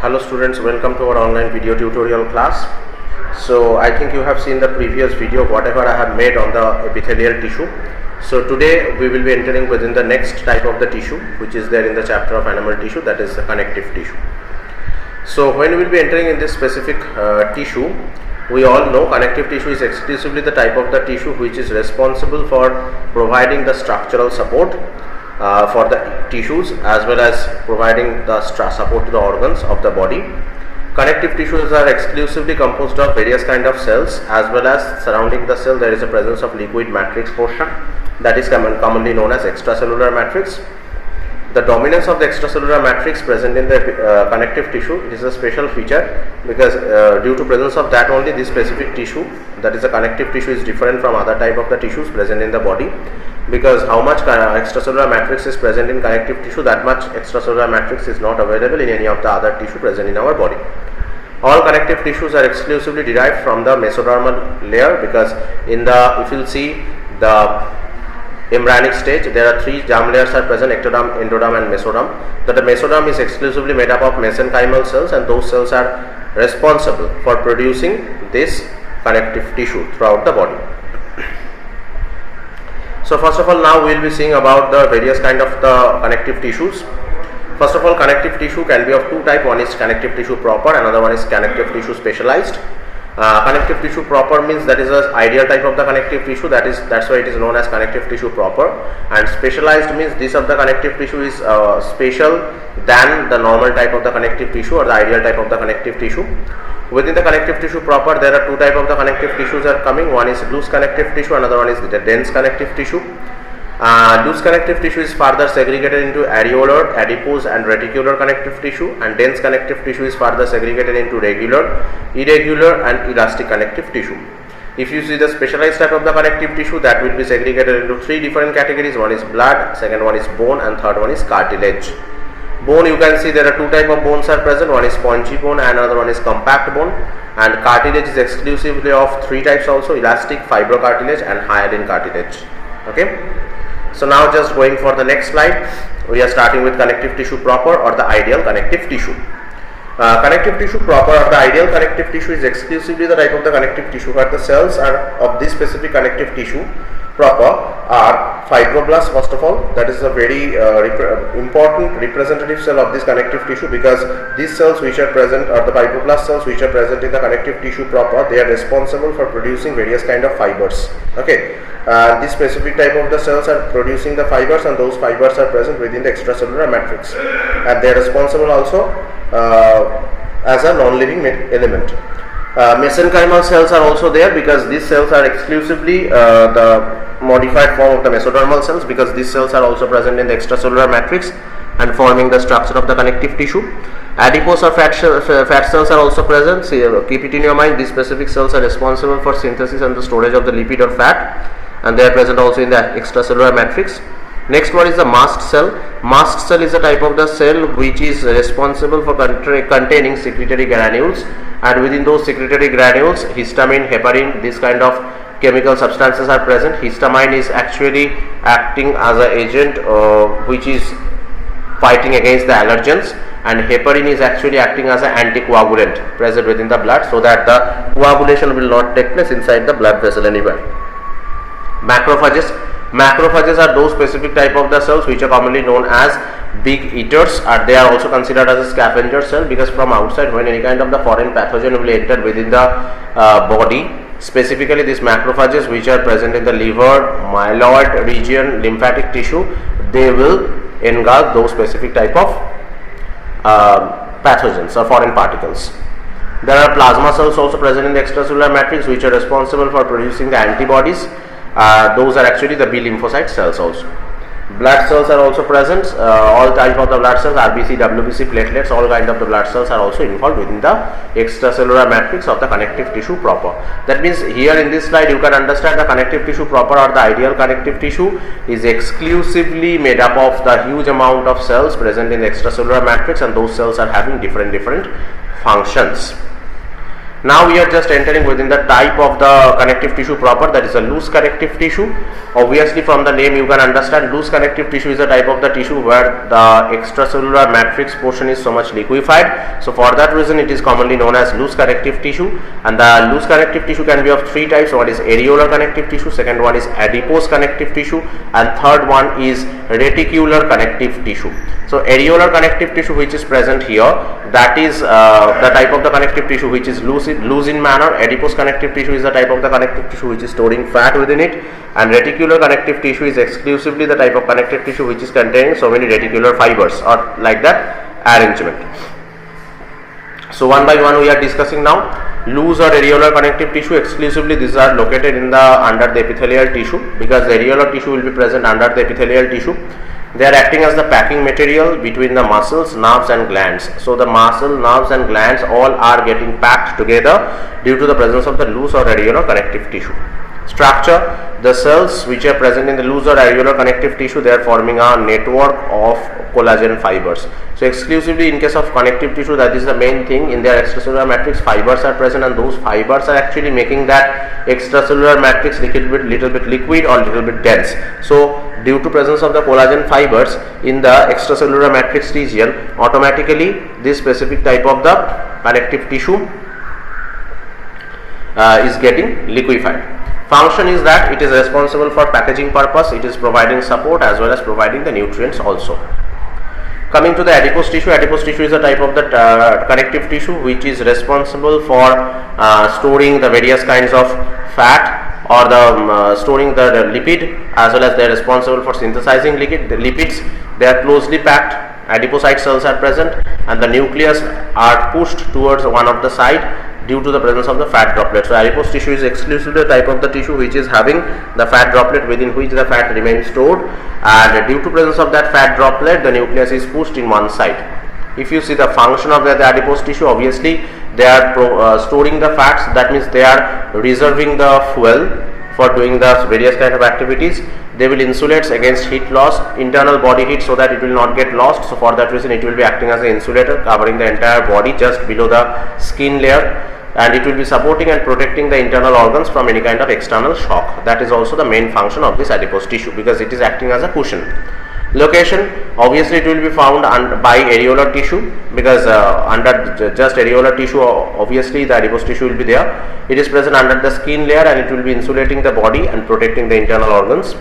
Hello students, welcome to our online video tutorial class. So I think you have seen the previous video whatever I have made on the epithelial tissue. So today we will be entering within the next type of the tissue which is there in the chapter of animal tissue, that is the connective tissue. So when we will be entering in this specific tissue, we all know connective tissue is exclusively the type of the tissue which is responsible for providing the structural support for the tissues as well as providing the support to the organs of the body. Connective tissues are exclusively composed of various kind of cells, as well as surrounding the cell there is a presence of liquid matrix portion, that is commonly known as extracellular matrix. The dominance of the extracellular matrix present in the connective tissue, it is a special feature because due to presence of that only this specific tissue, that is a connective tissue, is different from other type of the tissues present in the body, because how much extracellular matrix is present in connective tissue, that much extracellular matrix is not available in any of the other tissue present in our body. All connective tissues are exclusively derived from the mesodermal layer, because in the, if you will see the embryonic stage, there are three germ layers are present: ectoderm, endoderm and mesoderm. That the mesoderm is exclusively made up of mesenchymal cells, and those cells are responsible for producing this connective tissue throughout the body. So first of all, now we will be seeing about the various kind of the connective tissues. First of all, connective tissue can be of two types. One is connective tissue proper, another one is connective tissue specialized. Connective tissue proper means that is an ideal type of the connective tissue, that's why it is known as connective tissue proper, and specialized means this of the connective tissue is special than the normal type of the connective tissue or the ideal type of the connective tissue. Within the connective tissue proper, there are two types of the connective tissues are coming. One is loose connective tissue, another one is the dense connective tissue. Loose connective tissue is further segregated into areolar, adipose and reticular connective tissue, and dense connective tissue is further segregated into regular, irregular and elastic connective tissue. If you see the specialized type of the connective tissue, that will be segregated into three different categories. One is blood, second one is bone, and third one is cartilage. Bone, you can see there are two types of bones are present. One is spongy bone and another one is compact bone, and cartilage is exclusively of three types also: elastic, fibrocartilage and hyaline cartilage. Okay. So now just going for the next slide, we are starting with connective tissue proper or the ideal connective tissue. Connective tissue proper or the ideal connective tissue is exclusively the type of the connective tissue where the cells are of this specific connective tissue proper are fibroblasts. First of all, that is a very important representative cell of this connective tissue, because these cells which are present, or the fibroblast cells which are present in the connective tissue proper, they are responsible for producing various kind of fibers. Okay, this specific type of the cells are producing the fibers, and those fibers are present within the extracellular matrix, and they are responsible also as a non-living element. Mesenchymal cells are also there, because these cells are exclusively the modified form of the mesodermal cells, because these cells are also present in the extracellular matrix and forming the structure of the connective tissue. Adipose or fat cells are also present. Keep it in your mind, these specific cells are responsible for synthesis and the storage of the lipid or fat, and they are present also in the extracellular matrix. Next one is the mast cell. Mast cell is a type of the cell which is responsible for containing secretory granules, and within those secretory granules, histamine, heparin, this kind of chemical substances are present. Histamine is actually acting as an agent which is fighting against the allergens, and heparin is actually acting as an anticoagulant present within the blood, so that the coagulation will not take place inside the blood vessel anywhere. Macrophages are those specific type of the cells which are commonly known as big eaters, and they are also considered as a scavenger cell, because from outside, when any kind of the foreign pathogen will enter within the body, specifically these macrophages which are present in the liver, myeloid region, lymphatic tissue, they will engulf those specific type of pathogens or foreign particles. There are plasma cells also present in the extracellular matrix which are responsible for producing the antibodies. Those are actually the B lymphocyte cells also. Blood cells are also present. All type of the blood cells, RBC, WBC, platelets, all kind of the blood cells are also involved within the extracellular matrix of the connective tissue proper. That means here in this slide you can understand the connective tissue proper or the ideal connective tissue is exclusively made up of the huge amount of cells present in the extracellular matrix, and those cells are having different functions. Now we are just entering within the type of the connective tissue proper, that is a loose connective tissue. Obviously from the name you can understand loose connective tissue is a type of the tissue where the extracellular matrix portion is so much liquefied. So for that reason it is commonly known as loose connective tissue, and the loose connective tissue can be of three types. One is areolar connective tissue, second one is adipose connective tissue, and third one is reticular connective tissue. So areolar connective tissue which is present here, that is the type of the connective tissue which is loose in manner. Adipose connective tissue is the type of the connective tissue which is storing fat within it, and reticular connective tissue is exclusively the type of connective tissue which is containing so many reticular fibers, or like that arrangement. So one by one we are discussing now. Loose or areolar connective tissue, exclusively these are located in the under the epithelial tissue, because the areolar tissue will be present under the epithelial tissue. They are acting as the packing material between the muscles, nerves and glands. So the muscle, nerves and glands all are getting packed together due to the presence of the loose or areolar connective tissue. Structure: the cells which are present in the loose or areolar connective tissue, they are forming a network of collagen fibers. So exclusively in case of connective tissue, that is the main thing, in their extracellular matrix fibers are present, and those fibers are actually making that extracellular matrix little bit liquid or little bit dense. So due to presence of the collagen fibers in the extracellular matrix region, automatically this specific type of the connective tissue is getting liquefied. Function is that it is responsible for packaging purpose, it is providing support as well as providing the nutrients also. Coming to the adipose tissue is a type of the connective tissue which is responsible for storing the various kinds of fat, or the storing the lipid, as well as they are responsible for synthesizing lipids. They are closely packed, adipocyte cells are present, and the nucleus are pushed towards one of the side due to the presence of the fat droplet. So adipose tissue is exclusively the type of the tissue which is having the fat droplet within which the fat remains stored, and due to presence of that fat droplet the nucleus is pushed in one side. If you see the function of the adipose tissue, obviously they are storing the fats, that means they are reserving the fuel for doing the various kind of activities. They will insulate against heat loss, internal body heat, so that it will not get lost. So for that reason it will be acting as an insulator, covering the entire body just below the skin layer, and it will be supporting and protecting the internal organs from any kind of external shock. That is also the main function of this adipose tissue, because it is acting as a cushion. Location: obviously it will be found by areolar tissue, because under just areolar tissue obviously the adipose tissue will be there. It is present under the skin layer, and it will be insulating the body and protecting the internal organs.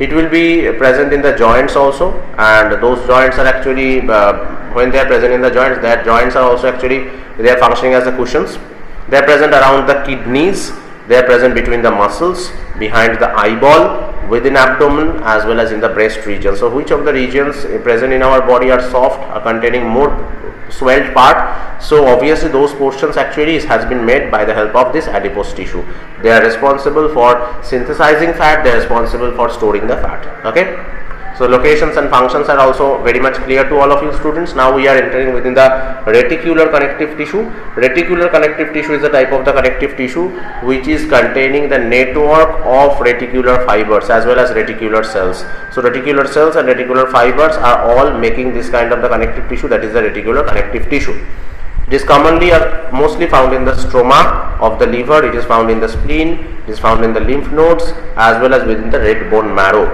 It will be present in the joints also, and those joints are actually when they are present in the joints, that joints are also actually they are functioning as the cushions. They are present around the kidneys, they are present between the muscles, behind the eyeball, within abdomen, as well as in the breast region. So which of the regions present in our body are soft, are containing more swelled part? So obviously those portions actually has been made by the help of this adipose tissue. They are responsible for synthesizing fat, they are responsible for storing the fat. Okay. So locations and functions are also very much clear to all of you students. Now we are entering within the reticular connective tissue. Reticular connective tissue is the type of the connective tissue which is containing the network of reticular fibers as well as reticular cells. So reticular cells and reticular fibers are all making this kind of the connective tissue, that is the reticular connective tissue. It is commonly mostly found in the stroma of the liver, it is found in the spleen, it is found in the lymph nodes as well as within the red bone marrow.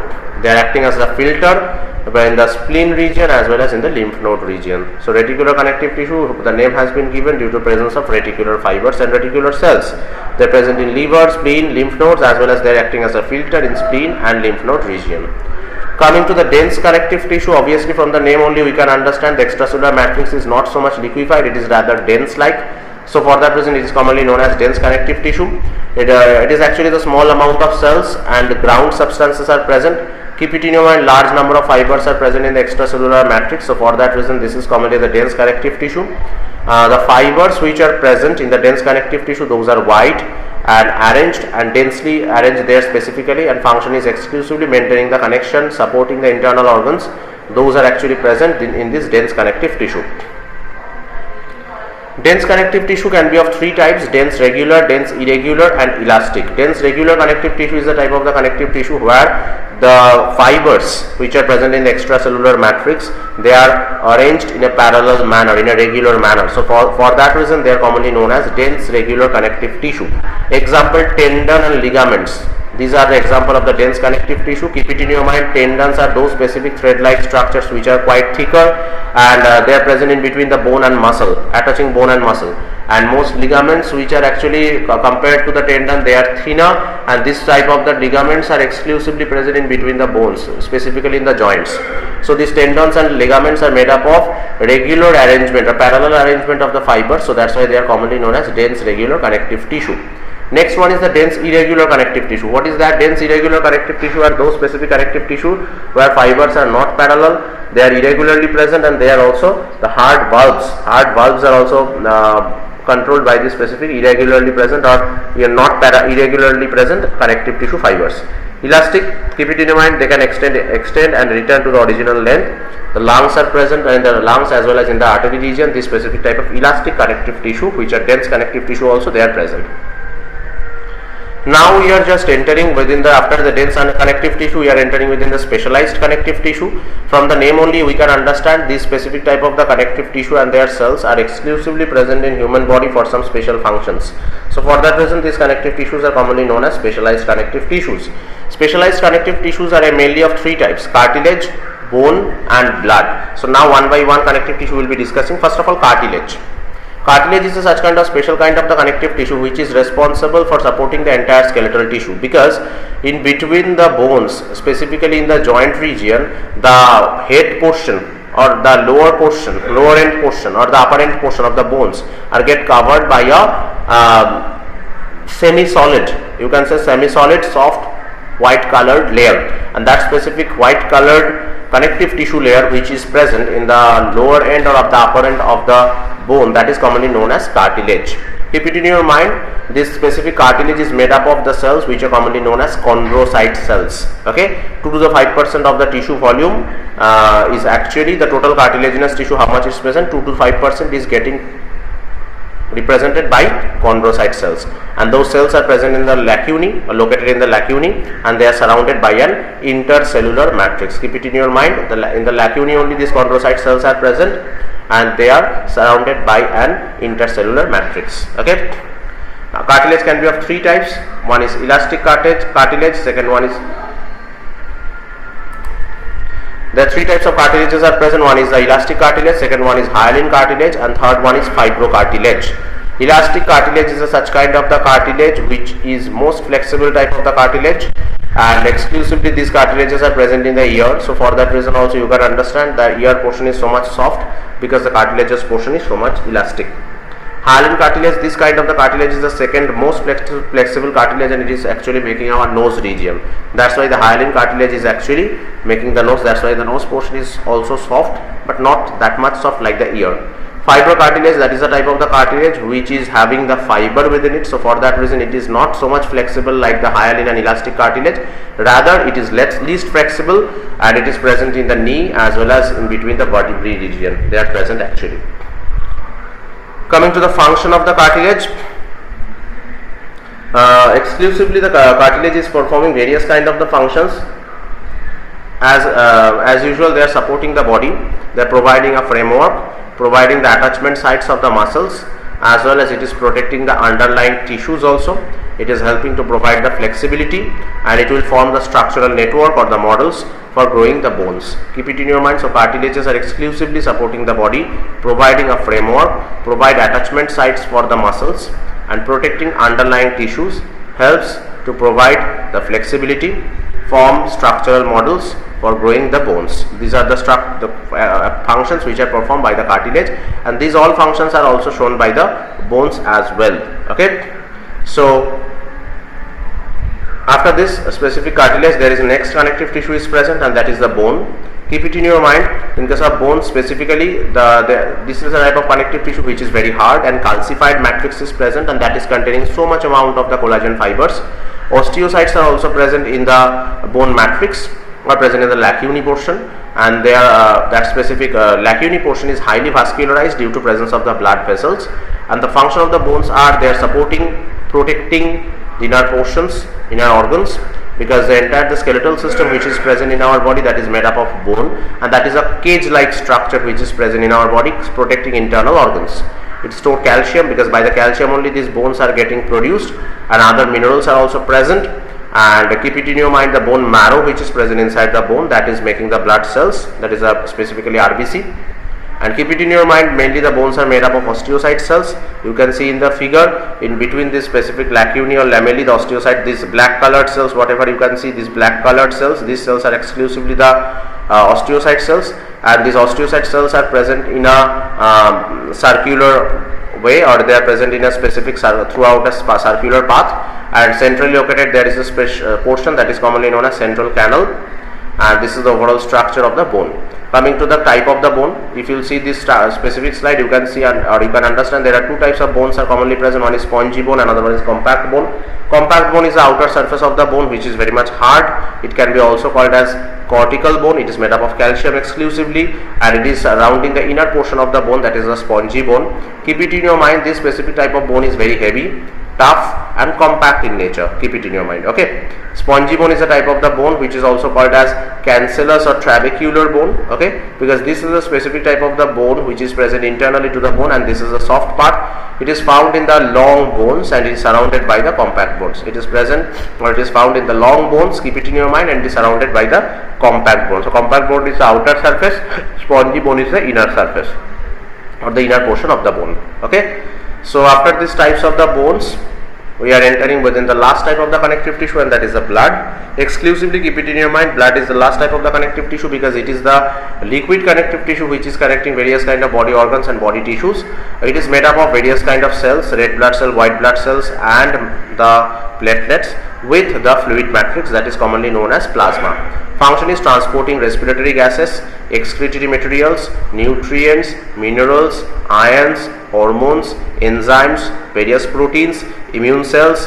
They are acting as a filter in the spleen region as well as in the lymph node region. So reticular connective tissue, the name has been given due to presence of reticular fibers and reticular cells. They are present in liver, spleen, lymph nodes as well as they are acting as a filter in spleen and lymph node region. Coming to the dense connective tissue, obviously from the name only we can understand the extracellular matrix is not so much liquefied, it is rather dense like. So for that reason it is commonly known as dense connective tissue. It is actually the small amount of cells and ground substances are present. Keep it in your mind, large number of fibers are present in the extracellular matrix. So for that reason this is commonly the dense connective tissue. The fibers which are present in the dense connective tissue, those are white and arranged and densely arranged there specifically, and function is exclusively maintaining the connection, supporting the internal organs. Those are actually present in this dense connective tissue. Dense connective tissue can be of three types: dense regular, dense irregular and elastic. Dense regular connective tissue is the type of the connective tissue where the fibers which are present in the extracellular matrix, they are arranged in a parallel manner, in a regular manner. So for that reason they are commonly known as dense regular connective tissue. Example, tendon and ligaments. These are the example of the dense connective tissue. Keep it in your mind, tendons are those specific thread-like structures which are quite thicker, and they are present in between the bone and muscle, attaching bone and muscle. And most ligaments which are actually compared to the tendon, they are thinner, and this type of the ligaments are exclusively present in between the bones, specifically in the joints. So these tendons and ligaments are made up of regular arrangement, a parallel arrangement of the fibers, so that's why they are commonly known as dense regular connective tissue. Next one is the dense irregular connective tissue. What is that? Dense irregular connective tissue are those specific connective tissue where fibers are not parallel, they are irregularly present, and they are also the hard valves. Hard valves are also controlled by the specific irregularly present or not irregularly present connective tissue fibers. Elastic, keep it in mind, they can extend and return to the original length. The lungs are present, and in the lungs as well as in the artery region, this specific type of elastic connective tissue, which are dense connective tissue also, they are present. Now we are just entering within the, after the dense connective tissue, we are entering within the specialized connective tissue. From the name only we can understand this specific type of the connective tissue and their cells are exclusively present in human body for some special functions. So for that reason these connective tissues are commonly known as specialized connective tissues. Specialized connective tissues are mainly of three types: cartilage, bone and blood. So now one by one connective tissue we will be discussing. First of all, cartilage. Cartilage is a such kind of special kind of the connective tissue which is responsible for supporting the entire skeletal tissue, because in between the bones, specifically in the joint region, the head portion or the lower portion, lower end portion or the upper end portion of the bones are get covered by a semi-solid, you can say semi-solid soft white colored layer, and that specific white colored connective tissue layer which is present in the lower end or of the upper end of the bone, that is commonly known as cartilage. Keep it in your mind, this specific cartilage is made up of the cells which are commonly known as chondrocyte cells. Okay, 2 to the 5% of the tissue volume is actually the total cartilaginous tissue. How much is present? 2 to 5% is getting represented by chondrocyte cells, and those cells are present in the lacunae, located in the lacunae, and they are surrounded by an intercellular matrix. Keep it in your mind, in the lacunae only these chondrocyte cells are present, and they are surrounded by an intercellular matrix. Okay, now cartilage can be of three types. One is elastic cartilage, second one is, there are three types of cartilages are present. One is the elastic cartilage, second one is hyaline cartilage, and third one is fibrocartilage. Elastic cartilage is a such kind of the cartilage which is most flexible type of the cartilage, and exclusively these cartilages are present in the ear. So for that reason also you can understand the ear portion is so much soft, because the cartilageous portion is so much elastic. Hyaline cartilage, this kind of the cartilage is the second most flexible cartilage, and it is actually making our nose region. That's why the hyaline cartilage is actually making the nose. That's why the nose portion is also soft, but not that much soft like the ear. Fibrocartilage, that is a type of the cartilage which is having the fiber within it. So for that reason it is not so much flexible like the hyaline and elastic cartilage. Rather it is least flexible, and it is present in the knee as well as in between the vertebrae region. They are present actually. Coming to the function of the cartilage, exclusively the cartilage is performing various kind of the functions. As usual, they are supporting the body, they are providing a framework, providing the attachment sites of the muscles, as well as it is protecting the underlying tissues also. It is helping to provide the flexibility, and it will form the structural network or the models for growing the bones. Keep it in your mind. So cartilages are exclusively supporting the body, providing a framework, provide attachment sites for the muscles, and protecting underlying tissues, helps to provide the flexibility, form structural models for growing the bones. These are the functions which are performed by the cartilage, and these all functions are also shown by the bones as well. Okay, so after this specific cartilage, there is next connective tissue is present, and that is the bone. Keep it in your mind. In case of bone specifically, this is a type of connective tissue which is very hard, and calcified matrix is present, and that is containing so much amount of the collagen fibers. Osteocytes are also present in the bone matrix, or present in the lacunae portion, and they are that specific lacunae portion is highly vascularized due to presence of the blood vessels. And the function of the bones are they are supporting, protecting the inner portions, inner organs, because the skeletal system which is present in our body, that is made up of bone, and that is a cage-like structure which is present in our body, protecting internal organs. It stores calcium, because by the calcium only these bones are getting produced, and other minerals are also present. And keep it in your mind, the bone marrow which is present inside the bone, that is making the blood cells, that is specifically RBC. And keep it in your mind, mainly the bones are made up of osteocyte cells. You can see in the figure, in between this specific lacunae or lamellae, the osteocyte, these black colored cells, whatever you can see, these black colored cells, these cells are exclusively the osteocyte cells, and these osteocyte cells are present in a circular way, or they are present in a specific throughout a circular path, and centrally located there is a special portion that is commonly known as central canal, and this is the overall structure of the bone. Coming to the type of the bone, if you see this specific slide, you can see or you can understand there are two types of bones are commonly present. One is spongy bone, another one is compact bone. Compact bone is the outer surface of the bone which is very much hard. It can be also called as cortical bone. It is made up of calcium exclusively, and it is surrounding the inner portion of the bone, that is the spongy bone. Keep it in your mind, this specific type of bone is very heavy, tough and compact in nature. Keep it in your mind. Okay, spongy bone is a type of the bone which is also called as cancellous or trabecular bone. Okay, because this is a specific type of the bone which is present internally to the bone, and this is the soft part. It is found in the long bones and is surrounded by the compact bones. It is present, or it is found in the long bones. Keep it in your mind, and it is surrounded by the compact bone. So compact bone is the outer surface, spongy bone is the inner surface or the inner portion of the bone. Okay, so after these types of the bones, we are entering within the last type of the connective tissue, and that is the blood. Exclusively keep it in your mind, blood is the last type of the connective tissue, because it is the liquid connective tissue which is connecting various kind of body organs and body tissues. It is made up of various kind of cells, red blood cell, white blood cells, and the platelets, with the fluid matrix that is commonly known as plasma. Function is transporting respiratory gases, excretory materials, nutrients, minerals, ions, hormones, enzymes, various proteins, immune cells,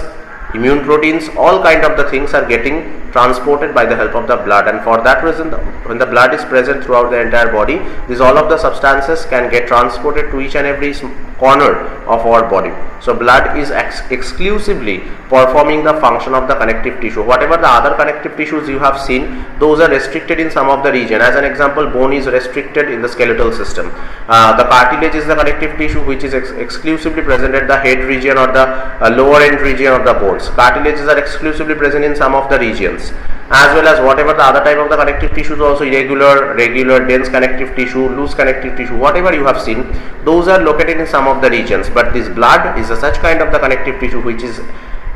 immune proteins, all kind of the things are getting transported by the help of the blood. And for that reason, when the blood is present throughout the entire body, these all of the substances can get transported to each and every corner of our body. So blood is exclusively performing the function of the connective tissue. Whatever the other connective tissues you have seen, those are restricted in some of the region. As an example, bone is restricted in the skeletal system. The cartilage is the connective tissue which is exclusively present at the head region or the lower end region of the bones. Cartilages are exclusively present in some of the regions, as well as whatever the other type of the connective tissues, also irregular, regular, dense connective tissue, loose connective tissue, whatever you have seen, those are located in some of the regions. But this blood is a such kind of the connective tissue which is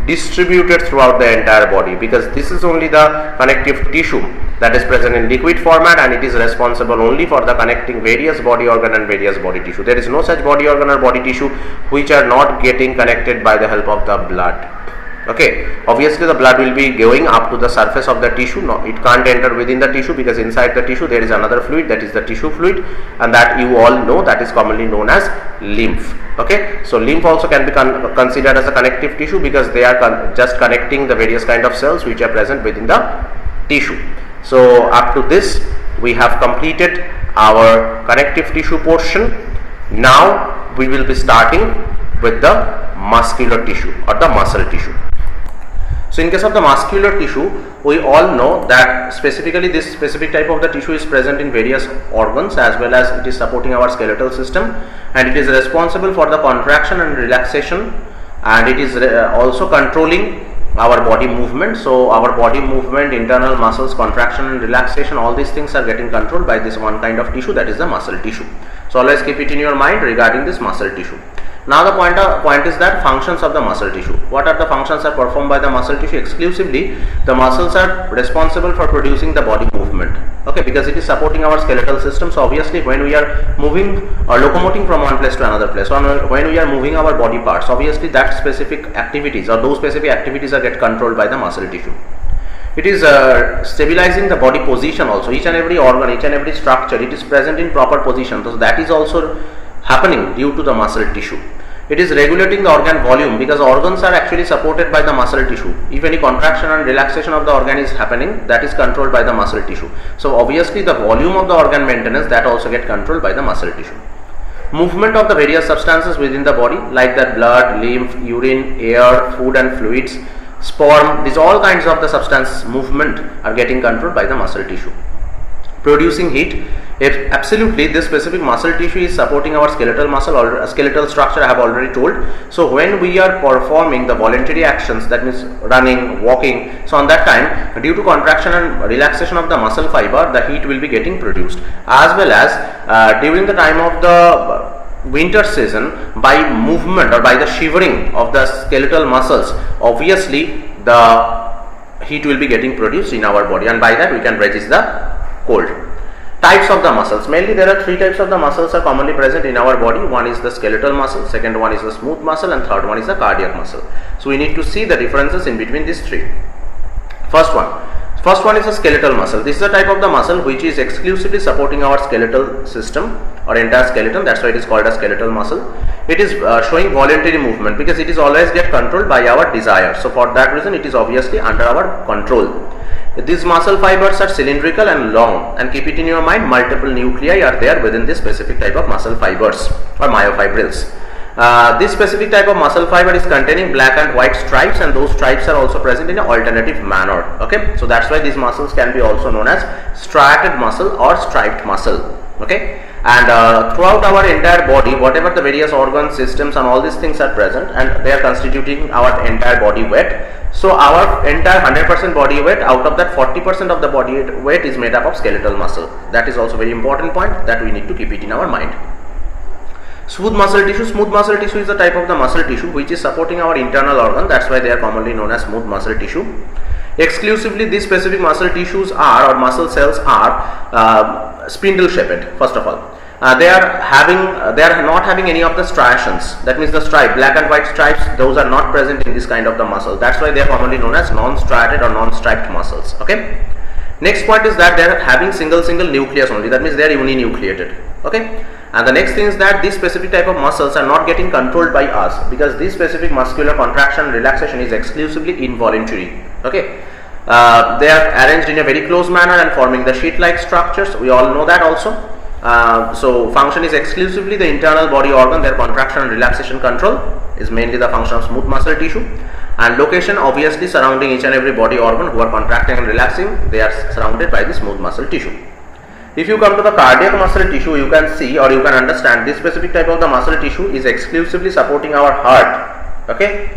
distributed throughout the entire body, because this is only the connective tissue that is present in liquid format, and it is responsible only for the connecting various body organ and various body tissue. There is no such body organ or body tissue which are not getting connected by the help of the blood. Okay, obviously the blood will be going up to the surface of the tissue. No, it can't enter within the tissue, because inside the tissue there is another fluid, that is the tissue fluid, and that you all know, that is commonly known as lymph. Okay, so lymph also can be considered as a connective tissue, because they are just connecting the various kind of cells which are present within the tissue. So up to this we have completed our connective tissue portion. Now we will be starting with the muscular tissue or the muscle tissue. So in case of the muscular tissue, we all know that specifically this specific type of the tissue is present in various organs, as well as it is supporting our skeletal system, and it is responsible for the contraction and relaxation, and it is also controlling our body movement. So our body movement, internal muscles, contraction and relaxation, all these things are getting controlled by this one kind of tissue, that is the muscle tissue. So always keep it in your mind regarding this muscle tissue. Now the point is that functions of the muscle tissue. What are the functions are performed by the muscle tissue? Exclusively, the muscles are responsible for producing the body movement. Okay, because it is supporting our skeletal system. So obviously, when we are moving or locomoting from one place to another place, or when we are moving our body parts, obviously that specific activities or those specific activities are get controlled by the muscle tissue. It is stabilizing the body position also. Each and every organ, each and every structure, it is present in proper position. So that is also happening due to the muscle tissue. It is regulating the organ volume, because organs are actually supported by the muscle tissue. If any contraction and relaxation of the organ is happening, that is controlled by the muscle tissue. So obviously the volume of the organ maintenance, that also get controlled by the muscle tissue. Movement of the various substances within the body, like that blood, lymph, urine, air, food and fluids, sperm, these all kinds of the substance movement are getting controlled by the muscle tissue. Producing heat, if absolutely this specific muscle tissue is supporting our skeletal muscle or skeletal structure, I have already told. So when we are performing the voluntary actions, that means running, walking, so on that time, due to contraction and relaxation of the muscle fiber, the heat will be getting produced, as well as during the time of the winter season, by movement or by the shivering of the skeletal muscles, obviously the heat will be getting produced in our body, and by that we can resist the cold. Types of the muscles, mainly there are three types of the muscles are commonly present in our body. One is the skeletal muscle, second one is the smooth muscle, and third one is the cardiac muscle. So we need to see the differences in between these three. First one is the skeletal muscle. This is the type of the muscle which is exclusively supporting our skeletal system or entire skeleton. That's why it is called a skeletal muscle. It is showing voluntary movement because it is always get controlled by our desire. So for that reason it is obviously under our control. These muscle fibers are cylindrical and long, and keep it in your mind, multiple nuclei are there within this specific type of muscle fibers or myofibrils. This specific type of muscle fiber is containing black and white stripes, and those stripes are also present in an alternative manner. Okay, so that's why these muscles can be also known as striated muscle or striped muscle. Okay, and throughout our entire body, whatever the various organ systems and all these things are present, and they are constituting our entire body weight. So our entire 100% body weight, out of that 40% of the body weight is made up of skeletal muscle. That is also very important point that we need to keep it in our mind. Smooth muscle tissue. Smooth muscle tissue is the type of the muscle tissue which is supporting our internal organ. That's why they are commonly known as smooth muscle tissue. Exclusively these specific muscle tissues are, or muscle cells are spindle shaped. First of all, they are not having any of the striations. That means the stripe, black and white stripes, those are not present in this kind of the muscle. That's why they are commonly known as non-striated or non-striped muscles. Okay. Next point is that they are having single nucleus only. That means they are uninucleated. Okay. And the next thing is that this specific type of muscles are not getting controlled by us, because this specific muscular contraction and relaxation is exclusively involuntary. Okay. They are arranged in a very close manner and forming the sheet-like structures. We all know that also. So function is exclusively the internal body organ. Their contraction and relaxation control is mainly the function of smooth muscle tissue, and location obviously surrounding each and every body organ who are contracting and relaxing, they are surrounded by the smooth muscle tissue. If you come to the cardiac muscle tissue, you can see or you can understand this specific type of the muscle tissue is exclusively supporting our heart. Okay,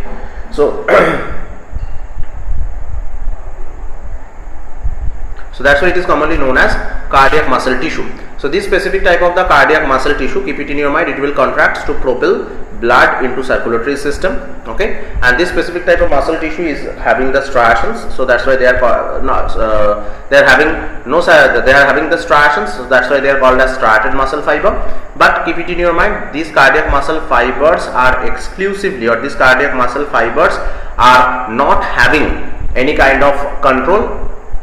so that's why it is commonly known as cardiac muscle tissue. So this specific type of the cardiac muscle tissue, keep it in your mind, it will contract to propel blood into circulatory system. Okay, and this specific type of muscle tissue is having the striations, so that's why they are having the striations, so that's why they are called as striated muscle fiber. But keep it in your mind, these cardiac muscle fibers are exclusively, or these cardiac muscle fibers are not having any kind of control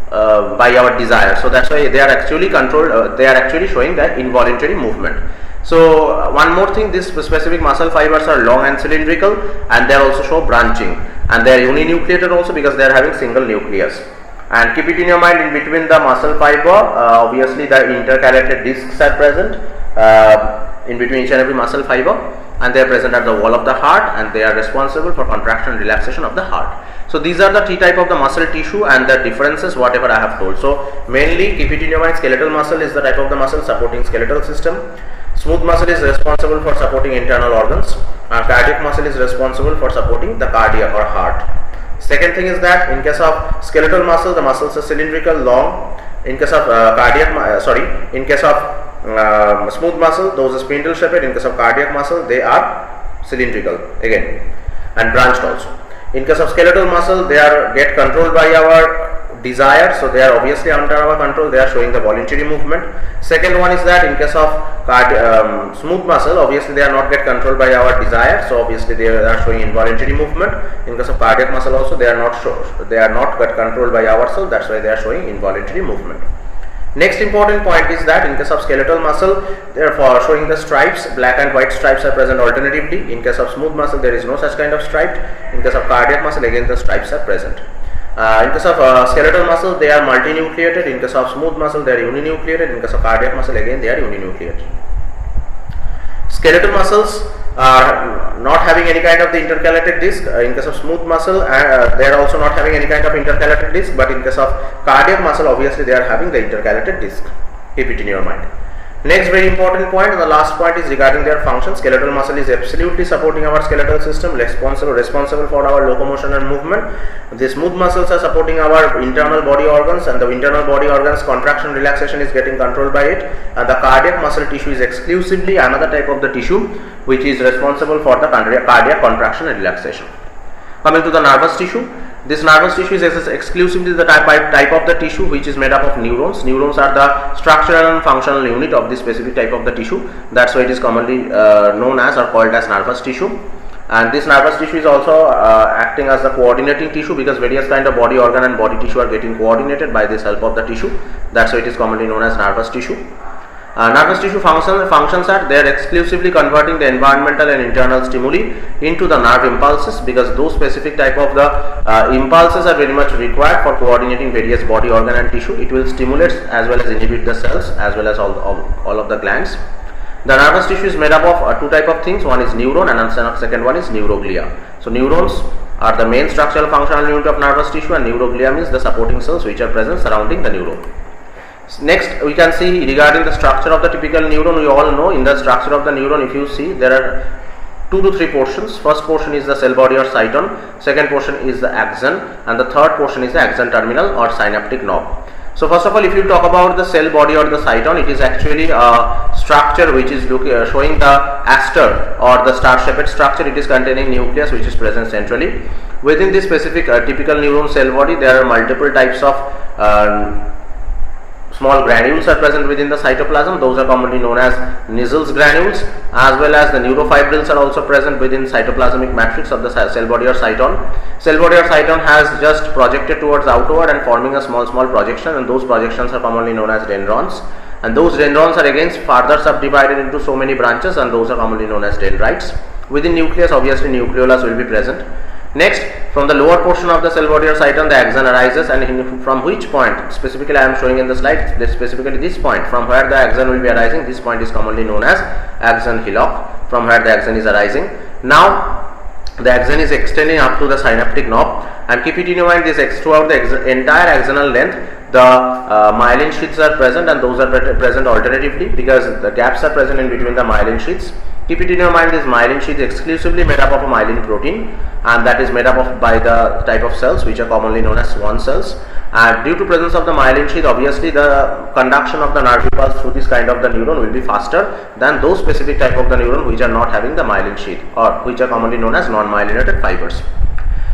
by our desire. So that's why they are actually controlled, they are actually showing that involuntary movement. So one more thing, these specific muscle fibers are long and cylindrical, and they also show branching, and they are uninucleated also because they are having single nucleus. And keep it in your mind, in between the muscle fiber, obviously the intercalated discs are present in between each and every muscle fiber, and they are present at the wall of the heart, and they are responsible for contraction and relaxation of the heart. So these are the three type of the muscle tissue and the differences whatever I have told. So mainly keep it in your mind, skeletal muscle is the type of the muscle supporting skeletal system. Smooth muscle is responsible for supporting internal organs. Cardiac muscle is responsible for supporting the cardiac or heart. Second thing is that in case of skeletal muscle, the muscles are cylindrical, long. In case of in case of smooth muscle, those are spindle shaped. In case of cardiac muscle, they are cylindrical again and branched also. In case of skeletal muscle, they are get controlled by our desire, so they are obviously under our control. They are showing the voluntary movement. Second one is that in case of smooth muscle, obviously they are not get controlled by our desire, so obviously they are showing involuntary movement. In case of cardiac muscle also, they are not get controlled by ourselves. That's why they are showing involuntary movement. Next important point is that in case of skeletal muscle, they are showing the stripes, black and white stripes are present alternatively. In case of smooth muscle, there is no such kind of stripe. In case of cardiac muscle, again the stripes are present. In case of skeletal muscle, they are multinucleated. In case of smooth muscle, they are uninucleated. In case of cardiac muscle, again they are uninucleated. Skeletal muscles, are not having any kind of the intercalated disc. In case of smooth muscle, they are also not having any kind of intercalated disc, but in case of cardiac muscle, obviously they are having the intercalated disc. Keep it in your mind. Next very important point, and the last point, is regarding their function. Skeletal muscle is absolutely supporting our skeletal system, responsible for our locomotion and movement. The smooth muscles are supporting our internal body organs, and the internal body organs contraction relaxation is getting controlled by it. And the cardiac muscle tissue is exclusively another type of the tissue which is responsible for the cardiac contraction and relaxation. Coming to the nervous tissue, this nervous tissue is exclusively the type of the tissue which is made up of neurons. Neurons are the structural and functional unit of this specific type of the tissue. That's why it is commonly known as or called as nervous tissue. And this nervous tissue is also acting as the coordinating tissue, because various kind of body organ and body tissue are getting coordinated by this help of the tissue. That's why it is commonly known as nervous tissue. Nervous tissue functions are they are exclusively converting the environmental and internal stimuli into the nerve impulses, because those specific type of the impulses are very much required for coordinating various body organ and tissue. It will stimulate as well as inhibit the cells as well as all of the glands. The nervous tissue is made up of two type of things. One is neuron and second one is neuroglia. So neurons are the main structural functional unit of nervous tissue, and neuroglia means the supporting cells which are present surrounding the neuron. Next, we can see regarding the structure of the typical neuron. We all know in the structure of the neuron, if you see, there are 2 to 3 portions. First portion is the cell body or cyton, second portion is the axon, and the third portion is the axon terminal or synaptic knob. So first of all, if you talk about the cell body or the cyton, it is actually a structure which is showing the aster or the star-shaped structure. It is containing nucleus which is present centrally. Within this specific typical neuron cell body, there are multiple types of small granules are present within the cytoplasm. Those are commonly known as Nissls granules, as well as the neurofibrils are also present within cytoplasmic matrix of the cell body or cyton. Cell body or cyton has just projected towards outward and forming a small projection, and those projections are commonly known as dendrons. And those dendrons are again further subdivided into so many branches, and those are commonly known as dendrites. Within nucleus, obviously nucleolus will be present. Next, from the lower portion of the cell body or cyton, the axon arises, and from which point, specifically I am showing in the slide, specifically this point, from where the axon will be arising, this point is commonly known as axon hillock, from where the axon is arising. Now, the axon is extending up to the synaptic knob, and keep it in your mind, throughout the entire axonal length, the myelin sheaths are present, and those are present alternatively, because the gaps are present in between the myelin sheaths. Keep it in your mind, this myelin sheath is exclusively made up of a myelin protein, and that is made up of by the type of cells which are commonly known as Schwann cells. And due to presence of the myelin sheath, obviously the conduction of the nerve impulse through this kind of the neuron will be faster than those specific type of the neuron which are not having the myelin sheath, or which are commonly known as non-myelinated fibers.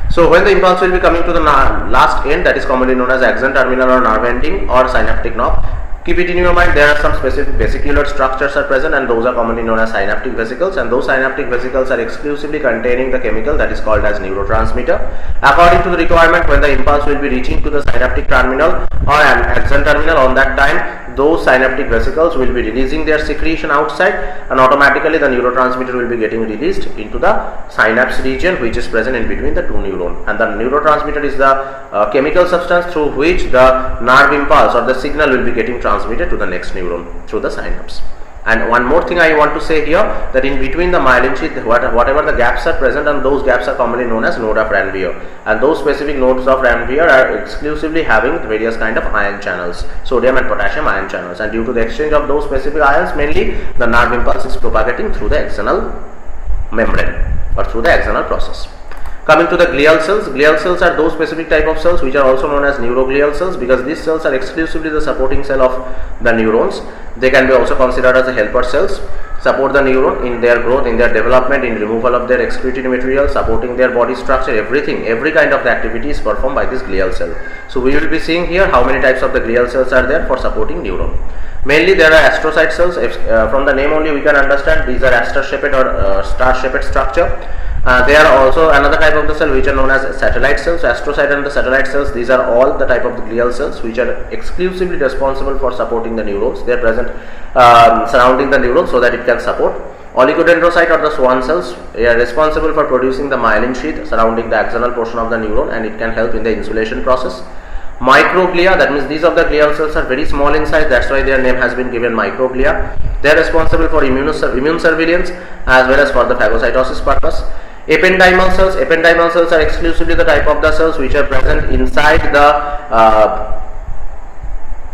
So when the impulse will be coming to the last end, that is commonly known as axon terminal or nerve ending or synaptic knob. Keep it in your mind, there are some specific vesicular structures are present, and those are commonly known as synaptic vesicles, and those synaptic vesicles are exclusively containing the chemical that is called as neurotransmitter. According to the requirement, when the impulse will be reaching to the synaptic terminal or an axon terminal, on that time those synaptic vesicles will be releasing their secretion outside, and automatically the neurotransmitter will be getting released into the synapse region which is present in between the two neurons. And the neurotransmitter is the chemical substance through which the nerve impulse or the signal will be getting transmitted to the next neuron through the synapse. And one more thing I want to say here, that in between the myelin sheath, whatever the gaps are present, and those gaps are commonly known as node of Ranvier, and those specific nodes of Ranvier are exclusively having various kind of ion channels, sodium and potassium ion channels, and due to the exchange of those specific ions, mainly the nerve impulse is propagating through the axonal membrane or through the axonal process. Coming to the glial cells are those specific type of cells which are also known as neuroglial cells, because these cells are exclusively the supporting cell of the neurons. They can be also considered as the helper cells, support the neuron in their growth, in their development, in removal of their excretory material, supporting their body structure, every kind of the activity is performed by this glial cell. So we will be seeing here how many types of the glial cells are there for supporting neuron. Mainly there are astrocyte cells. From the name only we can understand these are aster-shaped or star-shaped structure. There are also another type of the cell which are known as satellite cells. Astrocyte and the satellite cells, these are all the type of the glial cells which are exclusively responsible for supporting the neurons. They are present surrounding the neuron so that it can support. Oligodendrocyte or the Schwann cells are responsible for producing the myelin sheath surrounding the axonal portion of the neuron, and it can help in the insulation process. Microglia, that means these of the glial cells are very small in size, that's why their name has been given microglia. They are responsible for immune surveillance as well as for the phagocytosis purpose. Ependymal cells are exclusively the type of the cells which are present inside the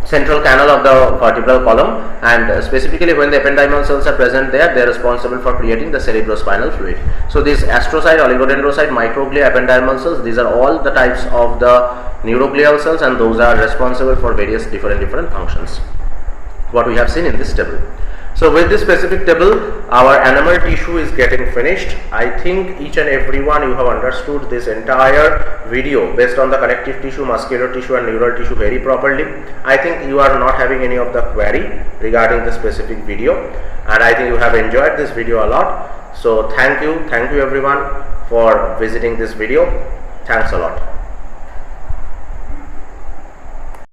central canal of the vertebral column, and specifically when the ependymal cells are present there, they are responsible for creating the cerebrospinal fluid. So these astrocyte, oligodendrocyte, microglia, ependymal cells, these are all the types of the neuroglial cells, and those are responsible for various different functions, what we have seen in this table. So with this specific table, our animal tissue is getting finished. I think each and every one you have understood this entire video based on the connective tissue, muscular tissue and neural tissue very properly. I think you are not having any of the query regarding the specific video, and I think you have enjoyed this video a lot. So thank you everyone for visiting this video. Thanks a lot.